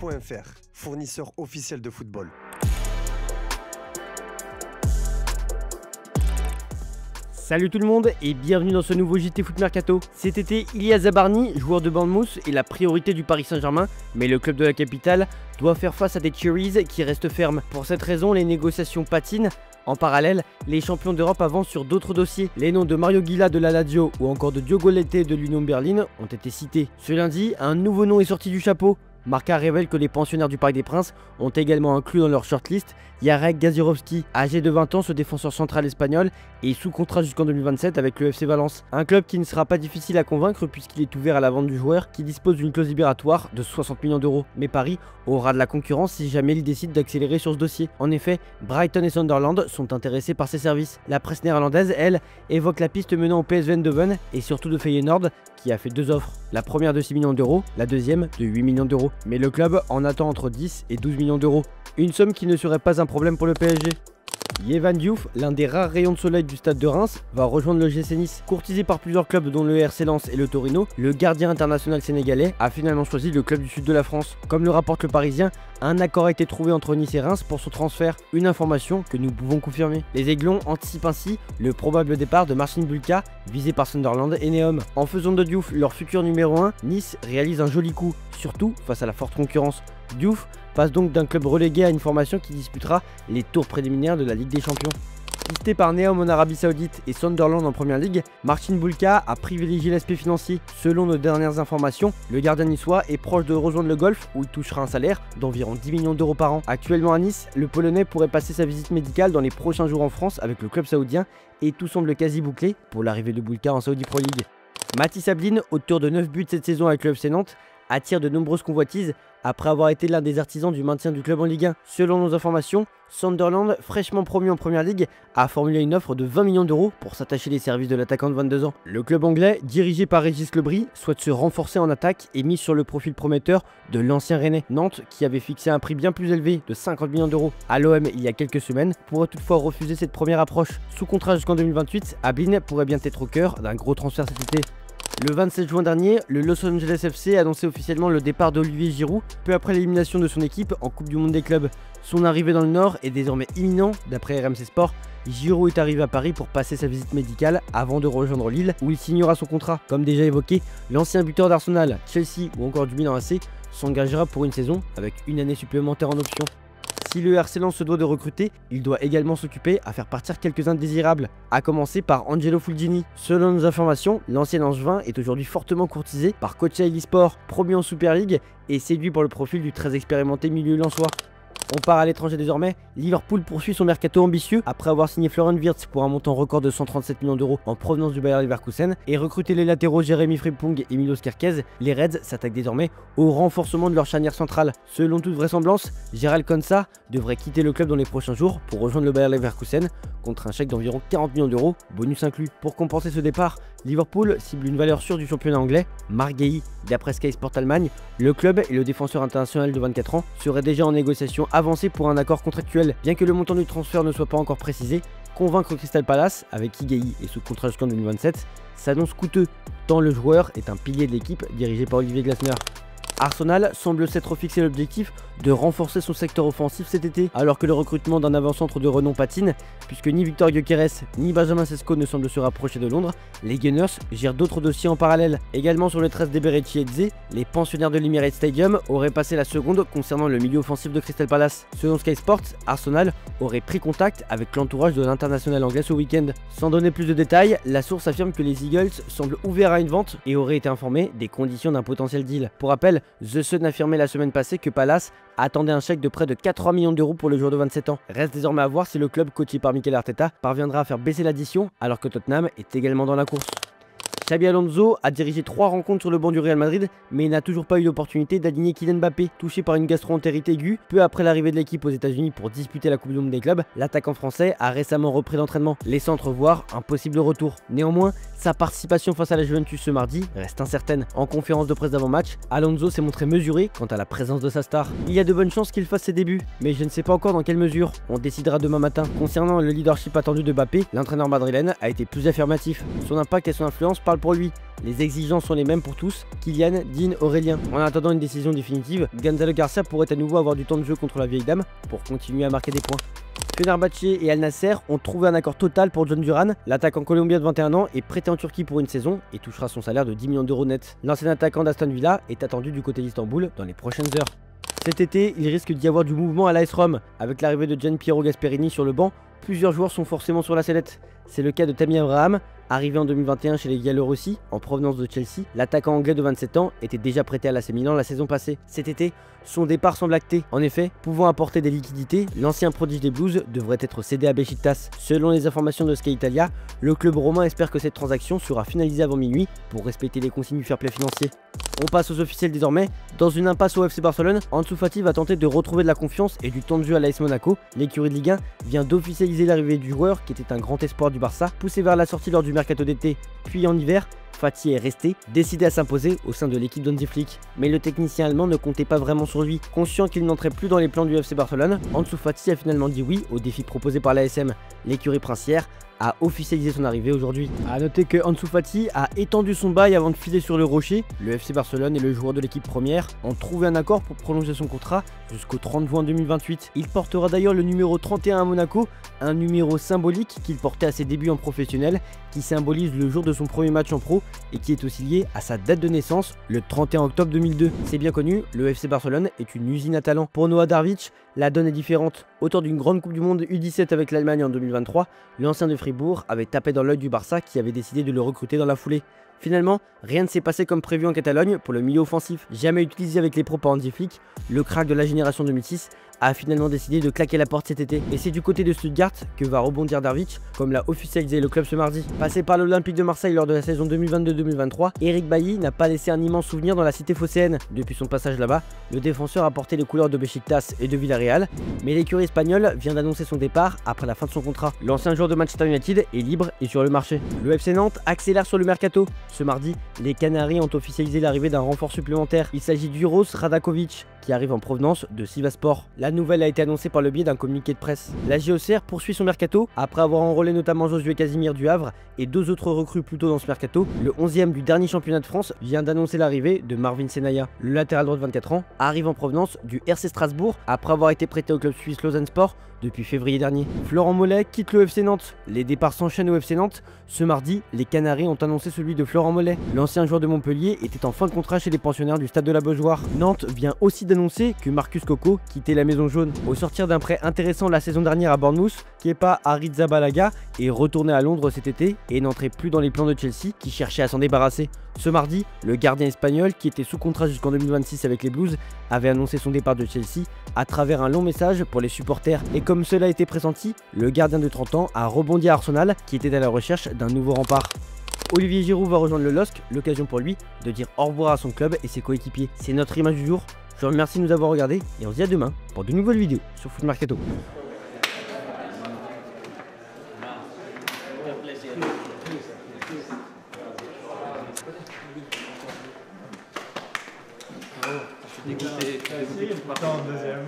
JT.fr, fournisseur officiel de football. Salut tout le monde et bienvenue dans ce nouveau JT Foot Mercato. Cet été, Ilia Zabarni, joueur de Bournemouth, est la priorité du Paris Saint-Germain, mais le club de la capitale doit faire face à des Cherries qui restent fermes. Pour cette raison, les négociations patinent. En parallèle, les champions d'Europe avancent sur d'autres dossiers. Les noms de Mario Gila de la Lazio ou encore de Diogo Leite de l'Union Berlin ont été cités. Ce lundi, un nouveau nom est sorti du chapeau. Marca révèle que les pensionnaires du Parc des Princes ont également inclus dans leur shortlist Jarek Gazirovski, âgé de 20 ans, ce défenseur central espagnol est sous contrat jusqu'en 2027 avec le FC Valence. Un club qui ne sera pas difficile à convaincre puisqu'il est ouvert à la vente du joueur qui dispose d'une clause libératoire de 60 millions d'euros. Mais Paris aura de la concurrence si jamais il décide d'accélérer sur ce dossier. En effet, Brighton et Sunderland sont intéressés par ses services. La presse néerlandaise, elle, évoque la piste menant au PSV Eindhoven et surtout de Feyenoord qui a fait deux offres. La première de 6 millions d'euros, la deuxième de 8 millions d'euros. Mais le club en attend entre 10 et 12 millions d'euros. Une somme qui ne serait pas un problème pour le PSG. Yehvan Diouf, l'un des rares rayons de soleil du stade de Reims, va rejoindre le GC Nice. Courtisé par plusieurs clubs dont le RC Lens et le Torino, le gardien international sénégalais a finalement choisi le club du sud de la France. Comme le rapporte le Parisien, un accord a été trouvé entre Nice et Reims pour son transfert, une information que nous pouvons confirmer. Les Aiglons anticipent ainsi le probable départ de Marcin Bulka, visé par Sunderland et Neom. En faisant de Diouf leur futur numéro 1, Nice réalise un joli coup, surtout face à la forte concurrence. Diouf passe donc d'un club relégué à une formation qui disputera les tours préliminaires de la Ligue des Champions. Pisté par Neom en Arabie Saoudite et Sunderland en Première Ligue, Marcin Bulka a privilégié l'aspect financier. Selon nos dernières informations, le gardien niçois est proche de rejoindre le golf où il touchera un salaire d'environ 10 millions d'euros par an. Actuellement à Nice, le Polonais pourrait passer sa visite médicale dans les prochains jours en France avec le club saoudien et tout semble quasi bouclé pour l'arrivée de Bulka en Saudi Pro League. Mathis Ablin, auteur de 9 buts cette saison avec le FC Nantes, attire de nombreuses convoitises après avoir été l'un des artisans du maintien du club en Ligue 1. Selon nos informations, Sunderland, fraîchement promu en Première Ligue, a formulé une offre de 20 millions d'euros pour s'attacher les services de l'attaquant de 22 ans. Le club anglais, dirigé par Régis Lebris, souhaite se renforcer en attaque et mise sur le profil prometteur de l'ancien Rennais. Nantes, qui avait fixé un prix bien plus élevé de 50 millions d'euros à l'OM il y a quelques semaines, pourrait toutefois refuser cette première approche. Sous contrat jusqu'en 2028, Ablin pourrait bien être au cœur d'un gros transfert cet été. Le 27 juin dernier, le Los Angeles FC a annoncé officiellement le départ d'Olivier Giroud, peu après l'élimination de son équipe en Coupe du Monde des clubs. Son arrivée dans le Nord est désormais imminente, d'après RMC Sport. Giroud est arrivé à Paris pour passer sa visite médicale avant de rejoindre Lille, où il signera son contrat. Comme déjà évoqué, l'ancien buteur d'Arsenal, Chelsea ou encore du Milan AC s'engagera pour une saison avec une année supplémentaire en option. Si le RC Lens se doit de recruter, il doit également s'occuper à faire partir quelques indésirables, à commencer par Angelo Fulgini. Selon nos informations, l'ancien Angevin est aujourd'hui fortement courtisé par Kocaeli Sport, promu en Super League et séduit par le profil du très expérimenté milieu lensois. On part à l'étranger désormais. Liverpool poursuit son mercato ambitieux après avoir signé Florian Wirtz pour un montant record de 137 millions d'euros en provenance du Bayer Leverkusen et recruté les latéraux Jérémy Frimpong et Milos Kerkez. Les Reds s'attaquent désormais au renforcement de leur charnière centrale. Selon toute vraisemblance, Gérald Konsa devrait quitter le club dans les prochains jours pour rejoindre le Bayer Leverkusen contre un chèque d'environ 40 millions d'euros, bonus inclus. Pour compenser ce départ, Liverpool cible une valeur sûre du championnat anglais, Marc Guéhi. D'après Sky Sport Allemagne, le club et le défenseur international de 24 ans seraient déjà en négociation avancée pour un accord contractuel. Bien que le montant du transfert ne soit pas encore précisé, convaincre Crystal Palace, avec qui Guéhi est sous contrat jusqu'en 2027, s'annonce coûteux, tant le joueur est un pilier de l'équipe dirigée par Olivier Glasner. Arsenal semble s'être fixé l'objectif de renforcer son secteur offensif cet été, alors que le recrutement d'un avant-centre de renom patine, puisque ni Victor Gyökeres ni Benjamin Sesko ne semblent se rapprocher de Londres, les Gunners gèrent d'autres dossiers en parallèle. Également sur le 13 d'Eberechi Eze, les pensionnaires de l'Emirates Stadium auraient passé la seconde concernant le milieu offensif de Crystal Palace. Selon Sky Sports, Arsenal aurait pris contact avec l'entourage de l'international anglais ce week-end. Sans donner plus de détails, la source affirme que les Eagles semblent ouverts à une vente et auraient été informés des conditions d'un potentiel deal. Pour rappel, The Sun affirmait la semaine passée que Palace attendait un chèque de près de 80 millions d'euros pour le joueur de 27 ans. Reste désormais à voir si le club coaché par Mikel Arteta parviendra à faire baisser l'addition alors que Tottenham est également dans la course. Xabi Alonso a dirigé 3 rencontres sur le banc du Real Madrid, mais il n'a toujours pas eu l'opportunité d'aligner Kylian Mbappé. Touché par une gastro-entérite aiguë, peu après l'arrivée de l'équipe aux États-Unis pour disputer la Coupe du Monde des clubs, l'attaquant français a récemment repris l'entraînement, laissant entrevoir un possible retour. Néanmoins, sa participation face à la Juventus ce mardi reste incertaine. En conférence de presse d'avant-match, Alonso s'est montré mesuré quant à la présence de sa star. Il y a de bonnes chances qu'il fasse ses débuts, mais je ne sais pas encore dans quelle mesure. On décidera demain matin. Concernant le leadership attendu de Mbappé, l'entraîneur madrilène a été plus affirmatif. Son impact et son influence parlent parle pour lui. Les exigences sont les mêmes pour tous, Kylian, Dean, Aurélien. En attendant une décision définitive, Gonzalo Garcia pourrait à nouveau avoir du temps de jeu contre la vieille dame pour continuer à marquer des points. Fenerbahçe et Al Nasser ont trouvé un accord total pour John Duran. L'attaquant colombien de 21 ans est prêté en Turquie pour une saison et touchera son salaire de 10 millions d'euros net. L'ancien attaquant d'Aston Villa est attendu du côté d'Istanbul dans les prochaines heures. Cet été, il risque d'y avoir du mouvement à l'AS Rome. Avec l'arrivée de Gian Piero Gasperini sur le banc, plusieurs joueurs sont forcément sur la sellette. C'est le cas de Tammy Abraham, arrivé en 2021 chez les Giallorossi en provenance de Chelsea. L'attaquant anglais de 27 ans était déjà prêté à l'AC Milan la saison passée. Cet été, son départ semble acté. En effet, pouvant apporter des liquidités, l'ancien prodige des Blues devrait être cédé à Beşiktaş. Selon les informations de Sky Italia, le club romain espère que cette transaction sera finalisée avant minuit pour respecter les consignes du fair play financier. On passe aux officiels désormais. Dans une impasse au FC Barcelone, Ansu Fati va tenter de retrouver de la confiance et du temps de jeu à l'AS Monaco. L'écurie de Ligue 1 vient d'officialiser l'arrivée du joueur qui était un grand espoir du Barça, poussé vers la sortie lors du mercato d'été, puis en hiver. Fati est resté, décidé à s'imposer au sein de l'équipe d'Hansi Flick. Mais le technicien allemand ne comptait pas vraiment sur lui. Conscient qu'il n'entrait plus dans les plans du FC Barcelone, Ansu Fati a finalement dit oui au défi proposé par l'ASM. L'écurie princière a officialisé son arrivée aujourd'hui. A noter que Ansu Fati a étendu son bail avant de filer sur le rocher. Le FC Barcelone et le joueur de l'équipe première ont trouvé un accord pour prolonger son contrat jusqu'au 30 juin 2028. Il portera d'ailleurs le numéro 31 à Monaco, un numéro symbolique qu'il portait à ses débuts en professionnel, qui symbolise le jour de son premier match en pro et qui est aussi lié à sa date de naissance, le 31 octobre 2002. C'est bien connu, le FC Barcelone est une usine à talent. Pour Noah Darvic, la donne est différente. Auteur d'une grande Coupe du Monde U17 avec l'Allemagne en 2023, l'ancien de Fribourg avait tapé dans l'œil du Barça qui avait décidé de le recruter dans la foulée. Finalement, rien ne s'est passé comme prévu en Catalogne pour le milieu offensif. Jamais utilisé avec les pros par Hansi Flick, le crack de la génération 2006 a finalement décidé de claquer la porte cet été. Et c'est du côté de Stuttgart que va rebondir Darvic, comme l'a officialisé le club ce mardi. Passé par l'Olympique de Marseille lors de la saison 2022-2023, Eric Bailly n'a pas laissé un immense souvenir dans la cité phocéenne. Depuis son passage là-bas, le défenseur a porté les couleurs de Beşiktaş et de Villarreal, mais l'écurie espagnole vient d'annoncer son départ après la fin de son contrat. L'ancien joueur de Manchester United est libre et sur le marché. Le FC Nantes accélère sur le mercato. Ce mardi, les Canaries ont officialisé l'arrivée d'un renfort supplémentaire. Il s'agit d'Uros Radakovic, qui arrive en provenance de Sivasspor. La nouvelle a été annoncée par le biais d'un communiqué de presse. La JOCR poursuit son mercato après avoir enrôlé notamment Josué Casimir du Havre et deux autres recrues plus tôt dans ce mercato. Le 11e du dernier championnat de France vient d'annoncer l'arrivée de Marvin Senaya. Le latéral droit de 24 ans arrive en provenance du RC Strasbourg après avoir été prêté au club suisse Lausanne Sport depuis février dernier. Florent Mollet quitte le FC Nantes. Les départs s'enchaînent au FC Nantes. Ce mardi, les Canaries ont annoncé celui de Florent Mollet. L'ancien joueur de Montpellier était en fin de contrat chez les pensionnaires du stade de la Beaujoire. Nantes vient aussi d'annoncer que Marcus Coco quittait la Maison Jaune. Au sortir d'un prêt intéressant la saison dernière à Bournemouth, Kepa Arrizabalaga est retourné à Londres cet été et n'entrait plus dans les plans de Chelsea qui cherchait à s'en débarrasser. Ce mardi, le gardien espagnol, qui était sous contrat jusqu'en 2026 avec les Blues, avait annoncé son départ de Chelsea à travers un long message pour les supporters. Et comme cela a été pressenti, le gardien de 30 ans a rebondi à Arsenal, qui était à la recherche d'un nouveau rempart. Olivier Giroud va rejoindre le LOSC, l'occasion pour lui de dire au revoir à son club et ses coéquipiers. C'est notre image du jour. Je vous remercie de nous avoir regardés et on se dit à demain pour de nouvelles vidéos sur Foot Mercato. Je suis dégoûté. Tu pars en deuxième.